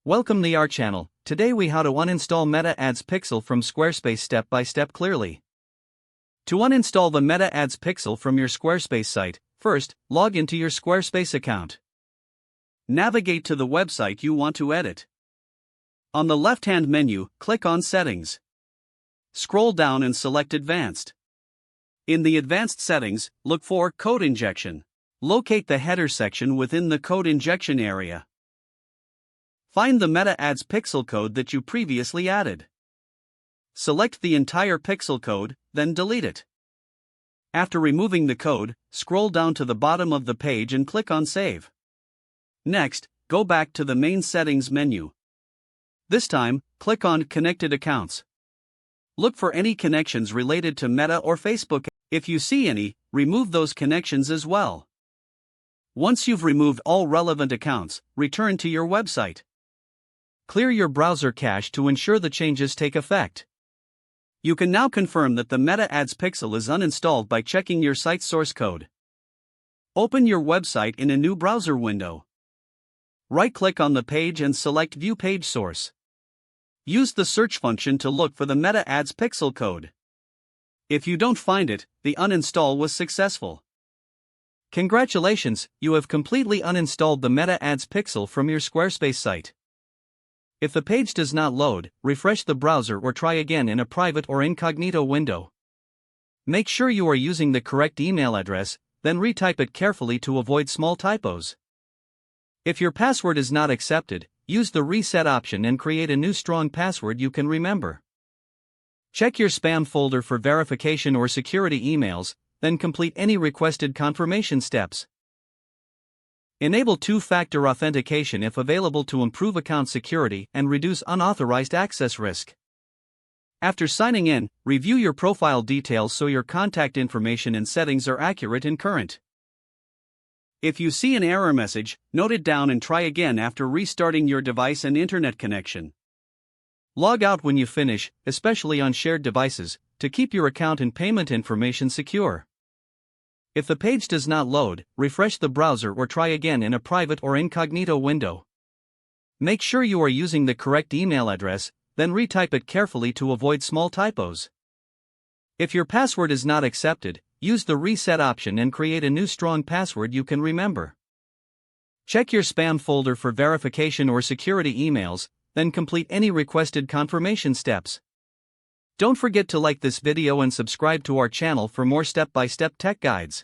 Welcome to our channel. Today we how to uninstall Meta Ads Pixel from Squarespace step by step clearly. To uninstall the Meta Ads Pixel from your Squarespace site, first, log into your Squarespace account. Navigate to the website you want to edit. On the left-hand menu, click on Settings. Scroll down and select Advanced. In the Advanced settings, look for Code Injection. Locate the header section within the code injection area. Find the Meta Ads Pixel code that you previously added. Select the entire pixel code, then delete it. After removing the code, scroll down to the bottom of the page and click on Save. Next, go back to the main settings menu. This time, click on Connected Accounts. Look for any connections related to Meta or Facebook. If you see any, remove those connections as well. Once you've removed all relevant accounts, return to your website. Clear your browser cache to ensure the changes take effect. You can now confirm that the Meta Ads Pixel is uninstalled by checking your site's source code. Open your website in a new browser window. Right-click on the page and select View Page Source. Use the search function to look for the Meta Ads Pixel code. If you don't find it, the uninstall was successful. Congratulations, you have completely uninstalled the Meta Ads Pixel from your Squarespace site. If the page does not load, refresh the browser or try again in a private or incognito window. Make sure you are using the correct email address, then retype it carefully to avoid small typos. If your password is not accepted, use the reset option and create a new strong password you can remember. Check your spam folder for verification or security emails, then complete any requested confirmation steps. Enable two-factor authentication if available to improve account security and reduce unauthorized access risk. After signing in, review your profile details so your contact information and settings are accurate and current. If you see an error message, note it down and try again after restarting your device and internet connection. Log out when you finish, especially on shared devices, to keep your account and payment information secure. If the page does not load, refresh the browser or try again in a private or incognito window. Make sure you are using the correct email address, then retype it carefully to avoid small typos. If your password is not accepted, use the reset option and create a new strong password you can remember. Check your spam folder for verification or security emails, then complete any requested confirmation steps. Don't forget to like this video and subscribe to our channel for more step-by-step tech guides.